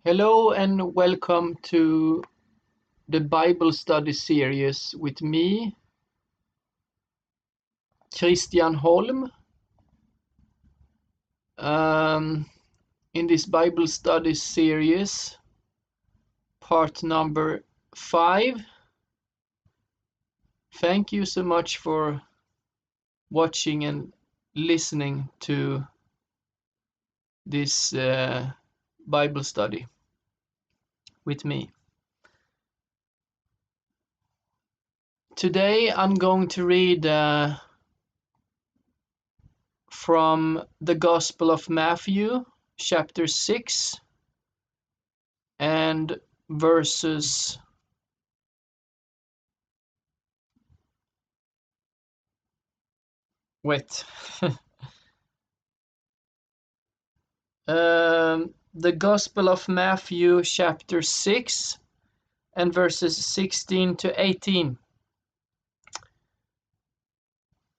Hello and welcome to the Bible study series with me, Christian Holm. In this Bible study series, part number 5. Thank you so much for watching and listening to this Bible study with me. Today I'm going to read from the Gospel of Matthew, chapter 6, and verses the Gospel of Matthew, chapter 6, and verses 16 to 18.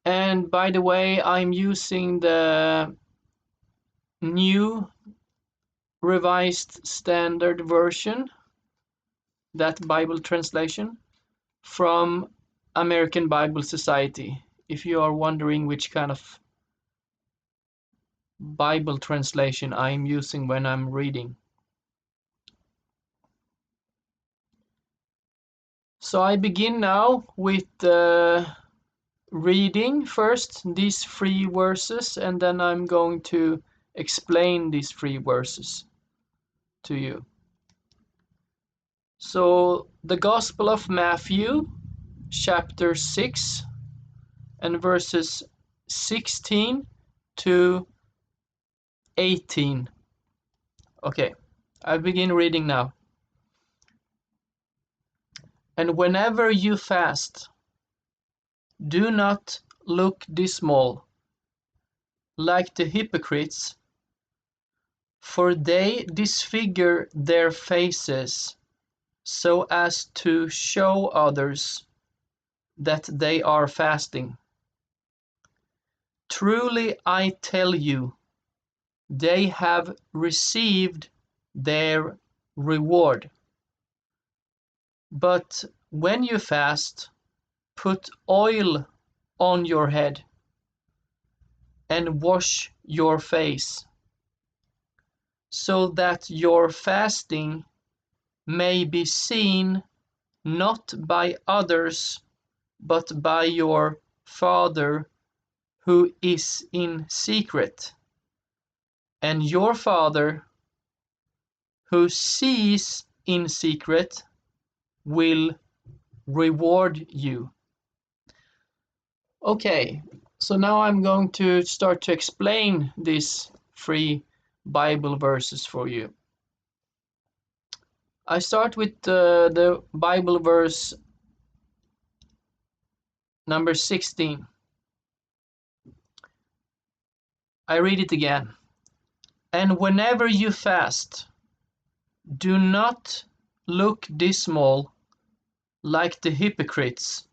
And by the way, I'm using the new Revised Standard Version, that Bible translation, from American Bible Society. If you are wondering which kind of Bible translation I'm using when I'm reading. So I begin now with reading first these 3 verses, and then I'm going to explain these 3 verses to you. So the Gospel of Matthew, chapter 6, and verses 16 to 18. Okay, I begin reading now. And whenever you fast, do not look dismal, like the hypocrites, for they disfigure their faces so as to show others that they are fasting. Truly I tell you, they have received their reward. But when you fast, put oil on your head and wash your face, so that your fasting may be seen not by others, but by your Father who is in secret. And your Father who sees in secret will reward you. Okay, so now I'm going to start to explain these 3 Bible verses for you. I start with the Bible verse number 16. I read it again. And whenever you fast, do not look dismal like the hypocrites,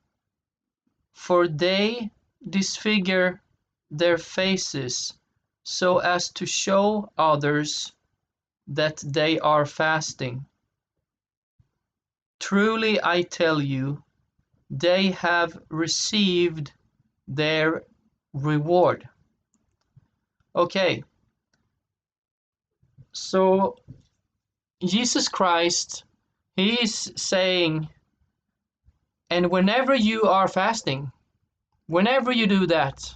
for they disfigure their faces so as to show others that they are fasting. Truly I tell you, they have received their reward. Okay, so Jesus Christ, he is saying, and whenever you are fasting, whenever you do that,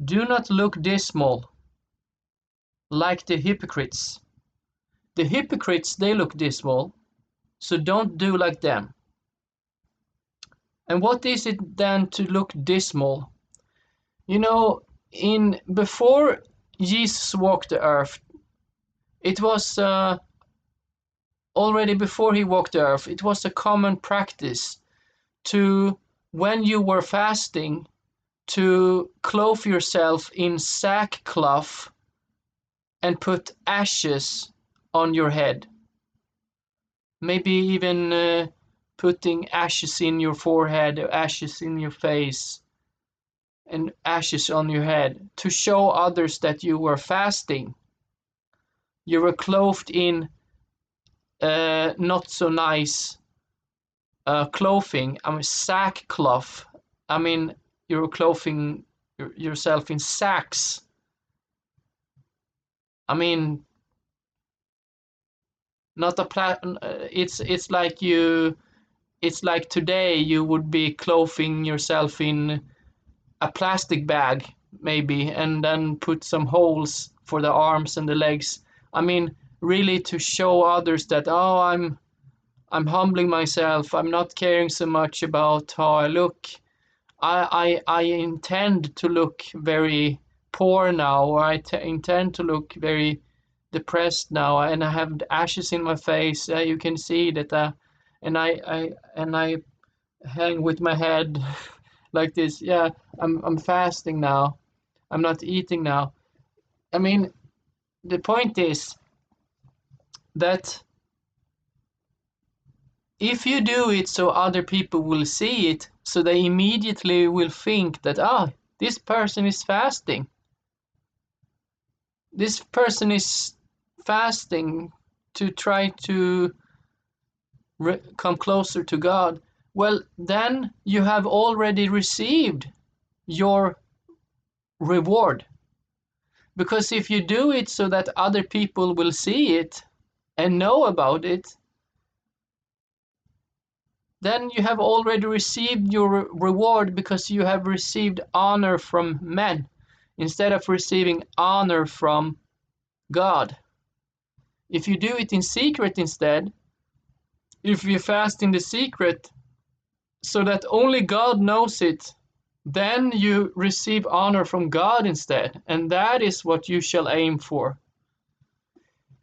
do not look dismal like the hypocrites. The hypocrites, they look dismal, so don't do like them. And what is it then to look dismal? You know, before Jesus walked the earth, it was already before he walked the earth, it was a common practice to, when you were fasting, to clothe yourself in sackcloth and put ashes on your head. Maybe even putting ashes in your forehead, ashes in your face, and ashes on your head to show others that you were fasting. You were clothed in not so nice clothing. I mean, sackcloth. I mean, you were clothing yourself in sacks. I mean, not a it's like you. It's like today you would be clothing yourself in a plastic bag, maybe, and then put some holes for the arms and the legs. I mean, really to show others that, oh, I'm humbling myself. I'm not caring so much about how I look. I intend to look very poor now, or intend to look very depressed now, and I have ashes in my face. You can see that, and I hang with my head like this. Yeah, I'm fasting now. I'm not eating now. I mean, the point is that if you do it so other people will see it, so they immediately will think that, this person is fasting. This person is fasting to try to come closer to God. Well, then you have already received your reward. Because if you do it so that other people will see it and know about it, then you have already received your reward, because you have received honor from men instead of receiving honor from God. If you do it in secret instead, if you fast in the secret so that only God knows it, then you receive honor from God instead, and that is what you shall aim for.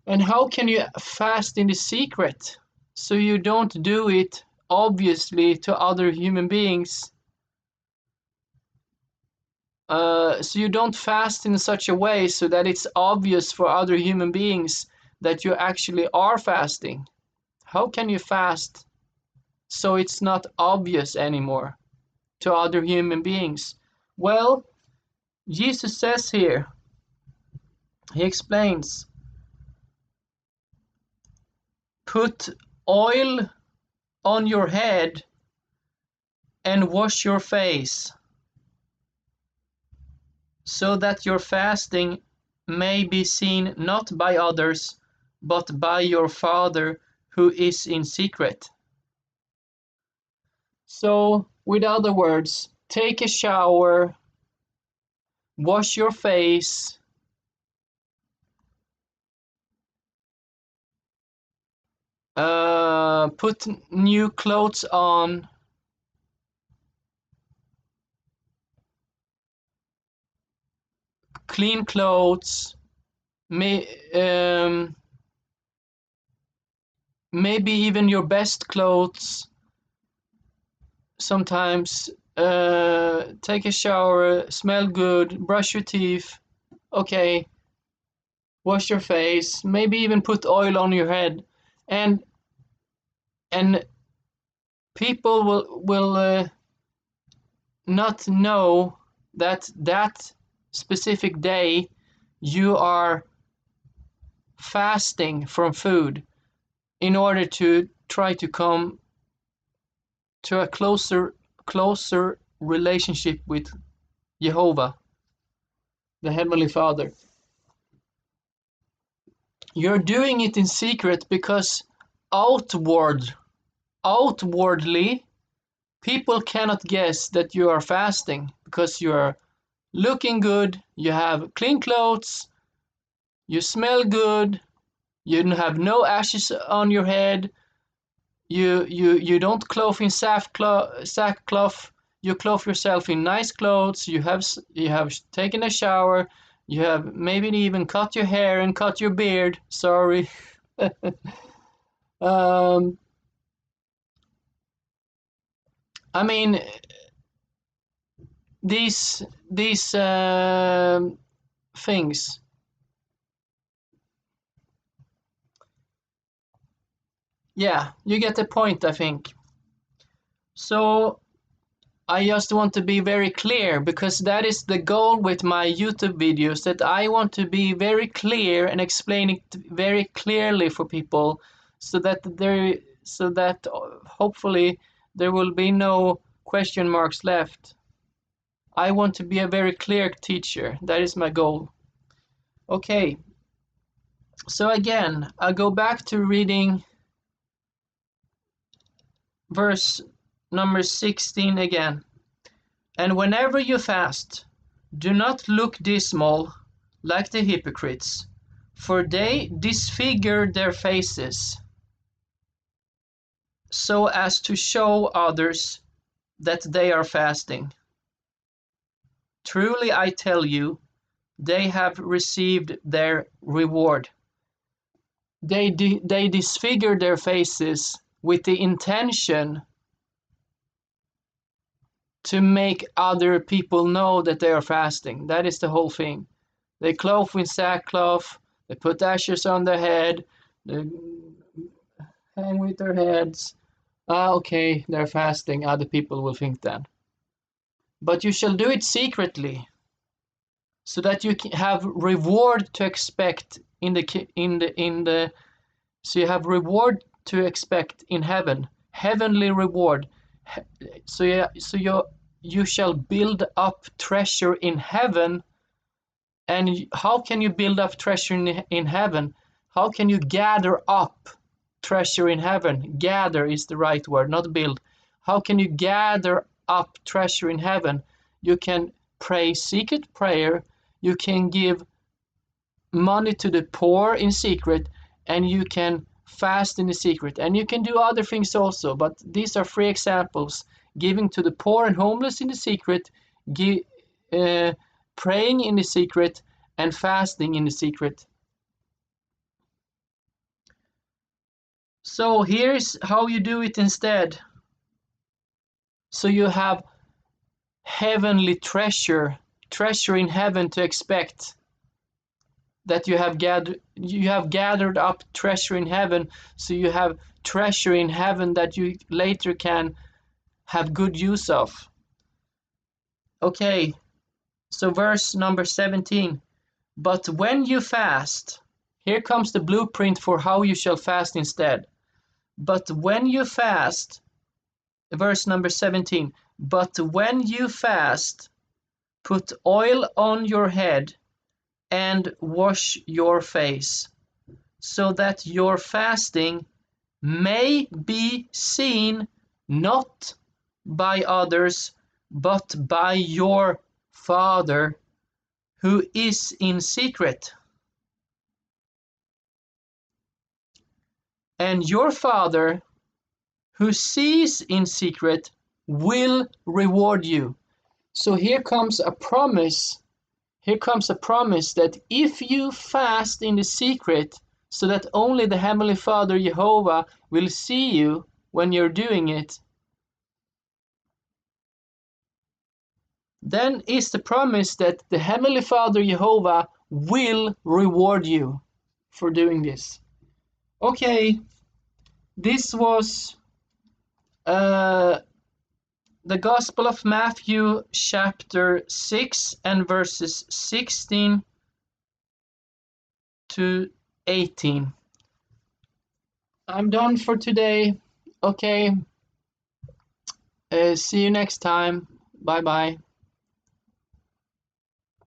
And how can you fast in the secret? So you don't do it obviously to other human beings. So you don't fast in such a way so that it's obvious for other human beings that you actually are fasting. How can you fast so it's not obvious anymore to other human beings? Well, Jesus says here, he explains, put oil on your head and wash your face, so that your fasting may be seen not by others, but by your Father who is in secret. So, with other words, take a shower, wash your face, put new clothes on, clean clothes, maybe even your best clothes. Sometimes take a shower, smell good, brush your teeth, okay, wash your face, maybe even put oil on your head, and people will not know that that specific day you are fasting from food in order to try to come to a closer relationship with YeHoWaH, the Heavenly Father. You're doing it in secret because outwardly people cannot guess that you are fasting, because you are looking good, you have clean clothes, you smell good, you have no ashes on your head, you don't clothe in sackcloth, you clothe yourself in nice clothes, you have taken a shower, you have maybe even cut your hair and cut your beard. Sorry. um, I mean, these things. Yeah, you get the point, I think. So I just want to be very clear, because that is the goal with my YouTube videos, that I want to be very clear and explain it very clearly for people, so that hopefully there will be no question marks left. I want to be a very clear teacher. That is my goal. Okay. So again, I'll go back to reading verse number 16 again. And whenever you fast, do not look dismal like the hypocrites, for they disfigure their faces, so as to show others that they are fasting. Truly I tell you, they have received their reward. They disfigure their faces with the intention to make other people know that they are fasting. That is the whole thing. They clothe with sackcloth, they put ashes on their head, they hang with their heads. Okay, they're fasting, other people will think that. But you shall do it secretly, so that you have reward to expect so you have reward to expect in heaven, heavenly reward. So you shall build up treasure in heaven. And how can you build up treasure in heaven? How can you gather up treasure in heaven? Gather is the right word, not build. How can you gather up treasure in heaven? You can pray secret prayer, you can give money to the poor in secret, and you can fast in the secret, and you can do other things also, but these are 3 examples: giving to the poor and homeless in the secret, praying in the secret, and fasting in the secret. So here's how you do it instead. So you have heavenly treasure in heaven to expect, that you have gathered up treasure in heaven, so you have treasure in heaven that you later can have good use of. Okay, so verse number 17. But when you fast, here comes the blueprint for how you shall fast instead. But when you fast, verse number 17, but when you fast, put oil on your head and wash your face, so that your fasting may be seen not by others, but by your Father who is in secret. And your Father who sees in secret will reward you. So here comes a promise. Here comes a promise that if you fast in the secret, so that only the Heavenly Father YeHoWaH will see you when you're doing it, then is the promise that the Heavenly Father YeHoWaH will reward you for doing this. Okay, this was the Gospel of Matthew chapter 6 and verses 16 to 18. I'm done for today. Okay, see you next time. Bye bye.